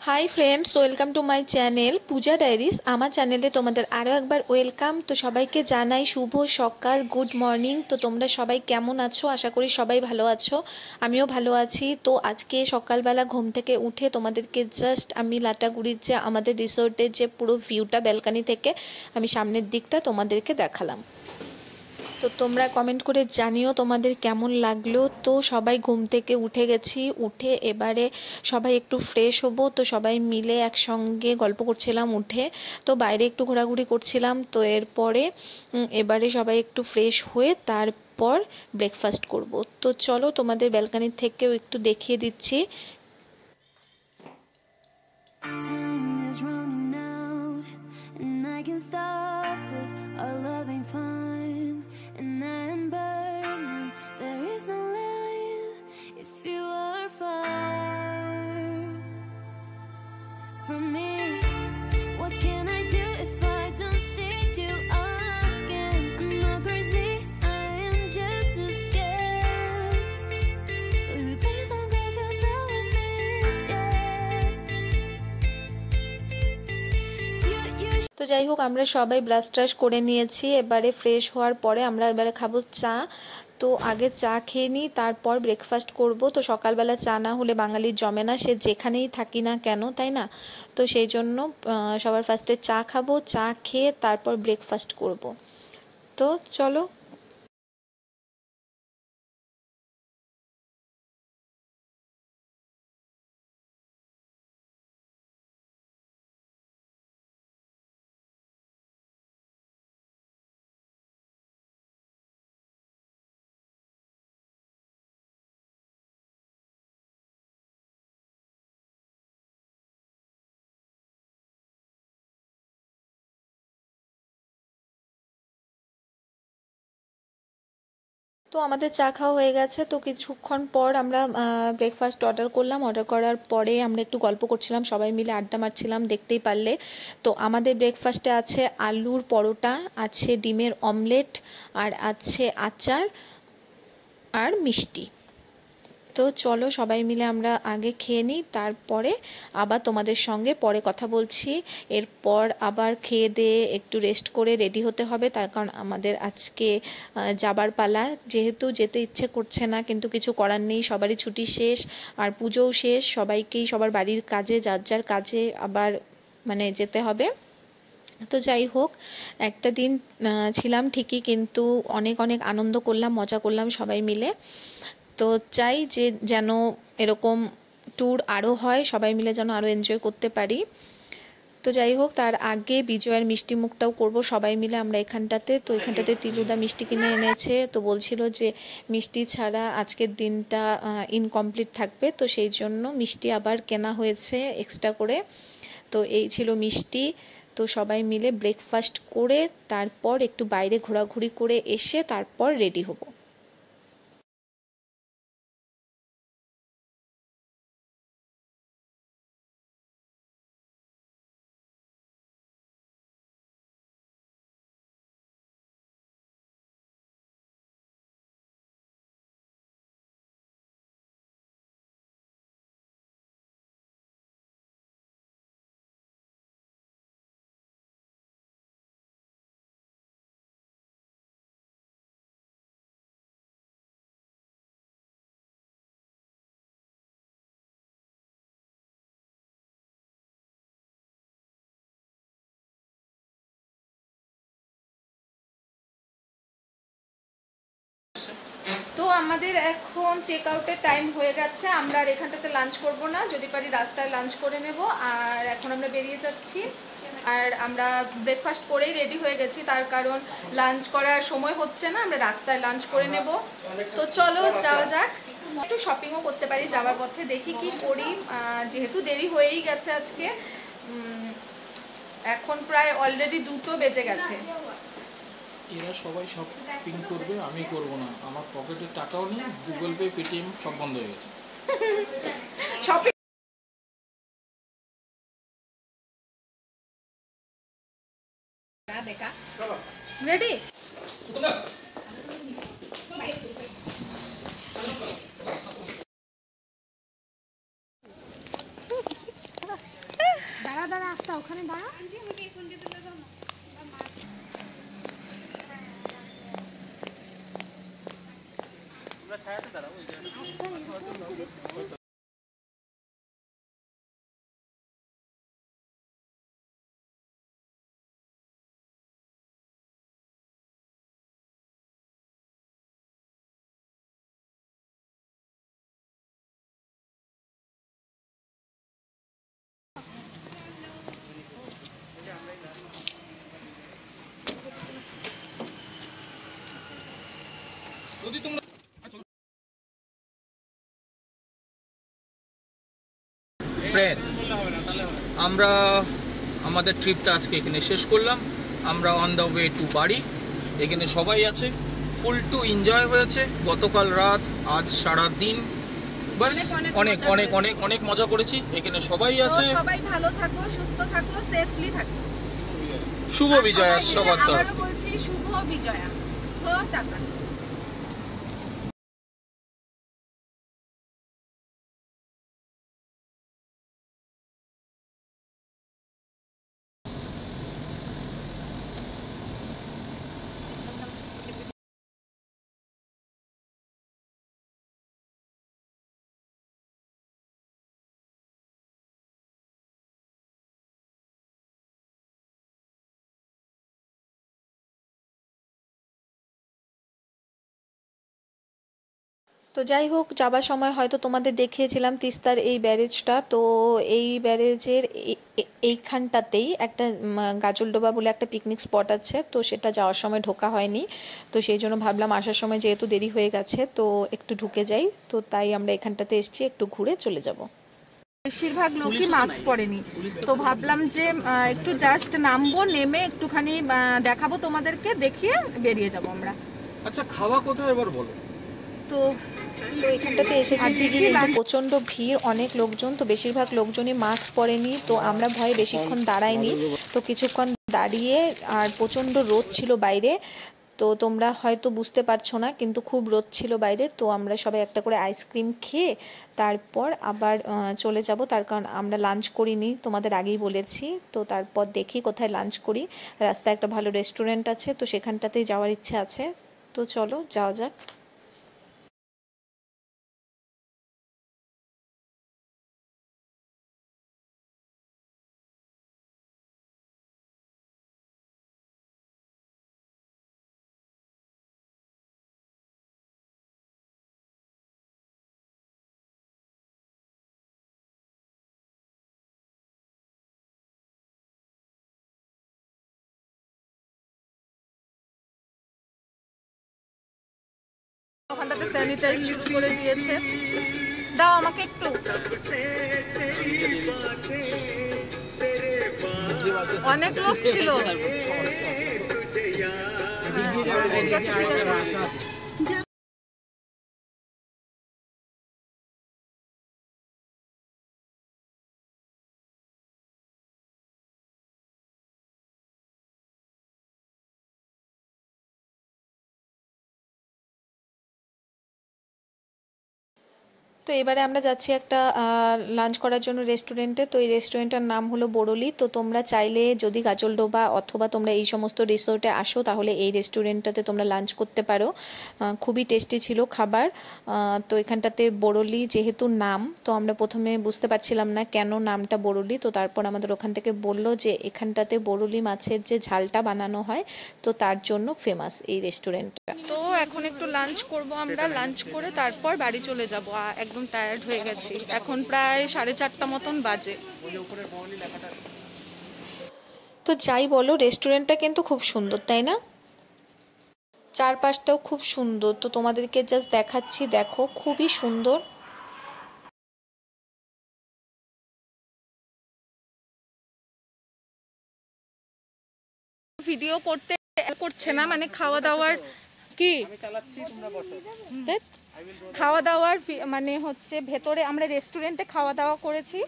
High friends welcome to my channel Puja diaries. आमार चैनेले तोमादेर आरो एकबार वेलकाम। तो सबाइके जानाई शुभ सकाल, गुड मर्निंग। तो तोमरा सबाई केमन आछो? आशा करी सबाई भालो आछो, आमिओ भालो आछि। तो आजके सकालबेला घुम थेके उठे तोमादेरके जस्ट आमी लाटागुड़िर जे आमादेर रिसोर्टेर जे पुरो भिउटा ब्यालकनी थेके आमी सामनेर दिकटा तोमादेरके देखालाम। तो तोमरा कमेंट करे जानियो तोमादेर केमन लागलो। तो सबाई घुम थेके उठे गेছি, उठे एबारे सबाई एकटू फ्रेश हबो। तो सबाई मिले एकसंगे गल्प करछिलाम उठे। तो बाइरे एकटू घोराघुरि करछिलाम। तो एरपरे एबारे सबाई एकटू फ्रेश हये तारपर ब्रेकफास्ट करब। तो चलो तोमादेर ब्यालकनि थेकेও एकटू देखिए दिচ্ছি। Time is running out and I can't stop it. Our love ain't fine and I am burning. There is no light if you are far from me. What can I do if I don't see you again? I'm not crazy, I am just as scared. So you please don't go 'cause I will miss you. तो যাই হোক আমরা সবাই brush trash করে নিয়েছি। এবারে fresh হওয়ার পরে আমরা এবারে খাবো চা। তো আগে চা খেয়ে নিই, তারপর ব্রেকফাস্ট করব। তো সকালবেলা চা না হলে বাঙালির জমে না, সে যেখানেই থাকি না কেন, তাই না? তো সেই জন্য সবার ফার্স্টে চা খাবো, চা খেয়ে তারপর ব্রেকফাস্ট করব। তো চলো। তো আমাদের চা খাওয়া হয়ে গেছে। তো কিছুক্ষণ পর আমরা ব্রেকফাস্ট অর্ডার করলাম। অর্ডার করার পরে আমরা একটু গল্প করছিলাম, সবাই মিলে আড্ডা মারছিলাম, দেখতেই পারলে। তো আমাদের ব্রেকফাস্টে আছে আলুর পরোটা, আছে ডিমের অমলেট, আর আছে আচার আর মিষ্টি। তো চলো সবাই মিলে আমরা আগে খেয়ে নিই, তারপরে আবার তোমাদের সঙ্গে পরে কথা বলছি। এরপর আবার খেয়ে দিয়ে একটু রেস্ট করে রেডি হতে হবে, তার কারণ আমাদের আজকে যাবার পালা। যেহেতু যেতে ইচ্ছে করছে না, কিন্তু কিছু করার নেই, সবারই ছুটি শেষ আর পুজোও শেষ, সবাইকেই সবার বাড়ির কাজে যার যার কাজে আবার মানে যেতে হবে। তো যাই হোক, একটা দিন ছিলাম ঠিকই, কিন্তু অনেক অনেক আনন্দ করলাম, মজা করলাম সবাই মিলে। তো চাই যে যেন এরকম ট্যুর আরও হয়, সবাই মিলে যেন আরও এনজয় করতে পারি। তো যাই হোক, তার আগে বিজয়ের মিষ্টি মুখটাও করব সবাই মিলে আমরা এখানটাতে। তো এখানটাতে তিলুদা মিষ্টি কিনে এনেছে। তো বলছিল যে মিষ্টি ছাড়া আজকের দিনটা ইনকমপ্লিট থাকবে, তো সেই জন্য মিষ্টি আবার কেনা হয়েছে এক্সট্রা করে। তো এই ছিল মিষ্টি। তো সবাই মিলে ব্রেকফাস্ট করে তারপর একটু বাইরে ঘোরাঘুরি করে এসে তারপর রেডি হব। তো আমাদের এখন চেক আউটের টাইম হয়ে গেছে। আমরা আর এখানটাতে লাঞ্চ করব না, যদি পারি রাস্তায় লাঞ্চ করে নেব। আর এখন আমরা বেরিয়ে যাচ্ছি। আর আমরা ব্রেকফাস্ট করেই রেডি হয়ে গেছি, তার কারণ লাঞ্চ করার সময় হচ্ছে না, আমরা রাস্তায় লাঞ্চ করে নেব। তো চলো যাওয়া যাক। একটু শপিংও করতে পারি যাওয়ার পথে, দেখি কি করি, যেহেতু দেরি হয়েই গেছে আজকে। এখন প্রায় অলরেডি 2টো বেজে গেছে। এরা সবাই শপিং করবে, আমি করব না। আমার পকেটে টাকাও নেই, গুগল পে পেটিএম সব বন্ধ হয়ে গেছে। Shopping ready? দাঁড়া আস্তে ওখানে দাঁড়া। তোমরা ছায়াতে দাঁড়াও ওই জায়গায়। যদি তোমরা ফ্রেন্ডস, আমরা আমাদের ট্রিপটা আজকে এখানে শেষ করলাম। আমরা অন দ্য ওয়ে টু বাড়ি। এখানে সবাই আছে, ফুল টু এনজয় হয়েছে গতকাল রাত, আজ সারা দিন, বাস অনেক অনেক অনেক অনেক মজা করেছি। এখানে সবাই আছে। সবাই ভালো থাকো, সুস্থ থাকো, সেফলি থাকো। শুভ বিজয়া সবার তরফ আবারও বলছি শুভ বিজয়া। তো টাটা। তো যাই হোক, যাবার সময় হয়তো তোমাদের দেখিয়েছিলাম তিস্তার এই ব্যারেজটা। তো এই ব্যারেজের এইখানটাতেই একটা গাজলডোবা বলে একটা পিকনিক স্পট আছে, তো সেটা যাওয়ার সময় ঢোকা হয়নি। তো সেই জন্য ভাবলাম আসার সময় যেহেতু দেরি হয়ে গেছে তো একটু ঢুকে যাই, তো তাই আমরা এখানটাতে এসেছি, একটু ঘুরে চলে যাব। বেশিরভাগ লোকই মাস্ক পরেনি, তো ভাবলাম যে একটু জাস্ট নামবো, নেমে একটুখানি দেখাবো তোমাদেরকে, দেখিয়ে বেরিয়ে যাব আমরা। আচ্ছা, খাওয়া কোথায় এবার বলো? তো এখানটাতে এসেছি ঠিকই, কিন্তু প্রচণ্ড ভিড়, অনেক লোকজন। তো বেশিরভাগ লোকজনই মাস্ক পরেনি, তো আমরা ভয়ে বেশিক্ষণ দাঁড়াইনি। তো কিছুক্ষণ দাঁড়িয়ে, আর প্রচণ্ড রোদ ছিল বাইরে, তো তোমরা হয়তো বুঝতে পারছো না, কিন্তু খুব রোদ ছিল বাইরে। তো আমরা সবাই একটা করে আইসক্রিম খেয়ে তারপর আবার চলে যাব, তার কারণ আমরা লাঞ্চ করিনি, তোমাদের আগেই বলেছি। তো তারপর দেখি কোথায় লাঞ্চ করি। রাস্তায় একটা ভালো রেস্টুরেন্ট আছে, তো সেখানটাতেই যাওয়ার ইচ্ছা আছে। তো চলো যাওয়া যাক। ওখানটাতে স্যানিটাইজ শুরু করে দিয়েছে। দাও আমাকে একটু। অনেক লোক ছিল। ঠিক আছে ঠিক আছে। তো এবারে আমরা যাচ্ছি একটা লাঞ্চ করার জন্য রেস্টুরেন্টে। তো এই রেস্টুরেন্টটার নাম হলো বোরলি। তো তোমরা চাইলে যদি গাজলডোবা অথবা তোমরা এই সমস্ত রিসোর্টে আসো তাহলে এই রেস্টুরেন্টটাতে তোমরা লাঞ্চ করতে পারো। খুবই টেস্টি ছিল খাবার। তো এখানটাতে বোরলি যেহেতু নাম, তো আমরা প্রথমে বুঝতে পারছিলাম না কেন নামটা বোরলি। তো তারপর আমাদের ওখান থেকে বললো যে এখানটাতে বোরলি মাছের যে ঝালটা বানানো হয়, তো তার জন্য ফেমাস এই রেস্টুরেন্টটা। তো এখন একটু লাঞ্চ করব আমরা, লাঞ্চ করে তারপর বাড়ি চলে যাব। একদম টায়ার্ড হয়ে গেছি, এখন প্রায় 4:30 মতন বাজে। তো যাই বলো, রেস্টুরেন্টটা কিন্তু খুব সুন্দর, তাই না? চারপাশটাও খুব সুন্দর। তো তোমাদেরকে জাস্ট দেখাচ্ছি, দেখো খুবই সুন্দর। ভিডিও করছে না, মানে খাওয়া দাওয়ার কি খাওয়া দাওয়ার মানে হচ্ছে ভেতরে আমরা রেস্টুরেন্টে খাওয়া দাওয়া করেছি,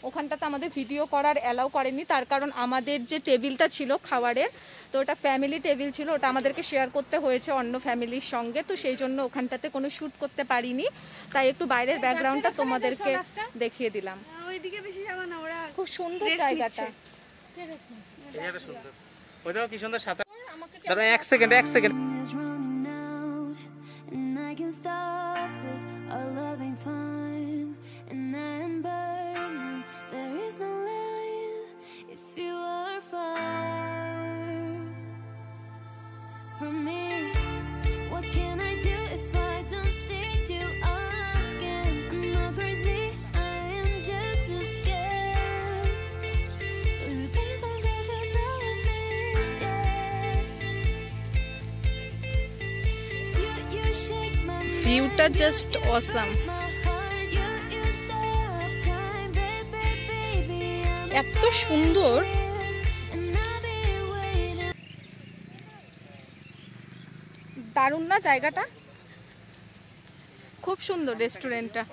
ওখানটাতে আমাদের ভিডিও করার অ্যালাউ করেনি। তার কারণ আমাদের যে টেবিলটা ছিল খাবারের, তো ওটা ফ্যামিলি টেবিল ছিল, ওটা আমাদেরকে শেয়ার করতে হয়েছে অন্য ফ্যামিলির সঙ্গে। তো সেই জন্য ওখানটাতে কোনো শ্যুট করতে পারিনি, তাই একটু বাইরের ব্যাকগ্রাউন্ডটা তোমাদেরকে দেখিয়ে দিলাম। ওইদিকে বেশি যাবা না, ওরা খুব সুন্দর জায়গাটা। এই জায়গাটা সুন্দর, ওইটাও কি সুন্দর সাঁতার। দাঁড়া এক second. is running out, and I can stop it. Our love ain't fine, and I am burning. There is no line if you are far from me. What can I do if I don't see you again? I'm not crazy, I am just as scared. So you please don't go, 'cause I will miss scared. You shake my ভিউটা just awesome. এত সুন্দর, দারুণ না জায়গাটা? খুব সুন্দর রেস্টুরেন্টটা।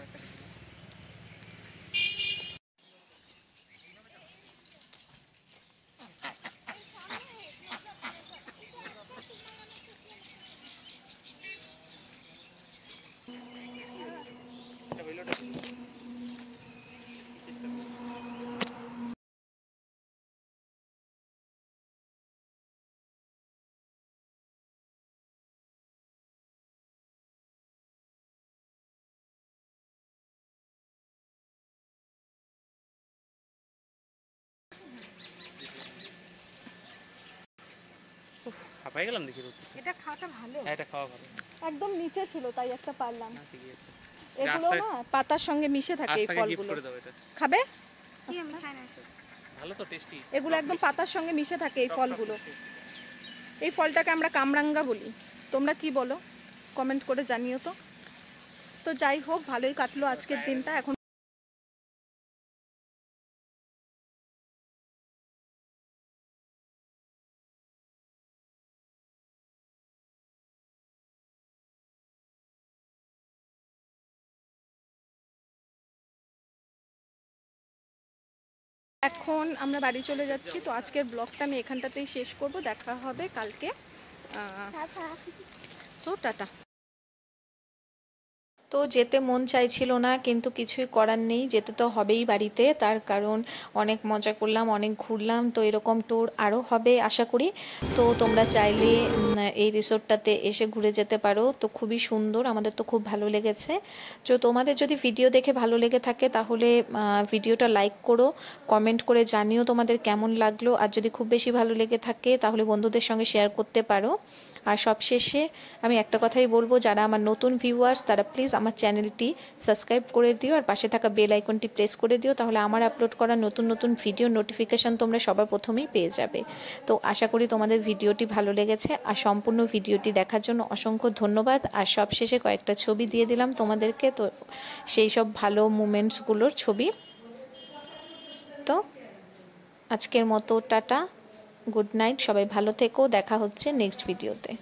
হাঁপাই গেলাম দেখি। এটা খাওয়াটা ভালো, হ্যাঁ এটা খাওয়া ভালো। একদম নিচে ছিল তাই একটা পারলাম। না, ঠিকই আছে। এগুলো না পাতার সঙ্গে মিশে থাকে এই আস্তাকে গিফট ফলগুলো। করে দাও এটা। খাবে? ভালো তো, টেস্টি। এগুলো একদম পাতার সঙ্গে মিশে থাকে এই ফলগুলো। এই ফলটাকে আমরা কামরাঙ্গা বলি, তোমরা কি বলো কমেন্ট করে জানিও তো। তো যাই হোক, ভালোই কাটলো আজকের দিনটা। এখন আমরা বাড়ি চলে যাচ্ছি। তো আজকের ব্লগটা আমি এখানটাতেই শেষ করব। দেখা হবে কালকে। So tata. তো যেতে মন চাইছিল না, কিন্তু কিছুই করার নেই, যেতে তো হবেই বাড়িতে। তার কারণ অনেক মজা করলাম, অনেক ঘুরলাম। তো এরকম ট্যুর আরও হবে আশা করি। তো তোমরা চাইলে এই রিসোর্টটাতে এসে ঘুরে যেতে পারো। তো খুবই সুন্দর, আমাদের তো খুব ভালো লেগেছে। তো তোমাদের যদি ভিডিও দেখে ভালো লেগে থাকে তাহলে ভিডিওটা লাইক করো, কমেন্ট করে জানিও তোমাদের কেমন লাগলো। আর যদি খুব বেশি ভালো লেগে থাকে তাহলে বন্ধুদের সঙ্গে শেয়ার করতে পারো। আর সবশেষে আমি একটা কথাই বলবো, যারা আমার নতুন ভিউয়ার্স তারা প্লিজ আমার চ্যানেলটি সাবস্ক্রাইব করে দিও আর পাশে থাকা বেল আইকনটি প্রেস করে দিও, তাহলে আমার আপলোড করা নতুন নতুন ভিডিও নোটিফিকেশান তোমরা সবার প্রথমেই পেয়ে যাবে। তো আশা করি তোমাদের ভিডিওটি ভালো লেগেছে। আর সম্পূর্ণ ভিডিওটি দেখার জন্য অসংখ্য ধন্যবাদ। আর সবশেষে কয়েকটা ছবি দিয়ে দিলাম তোমাদেরকে, তো সেই সব ভালো মুমেন্টসগুলোর ছবি। তো আজকের মতো টাটা, গুড নাইট, সবাই ভালো থেকো। দেখা হচ্ছে নেক্সট ভিডিওতে।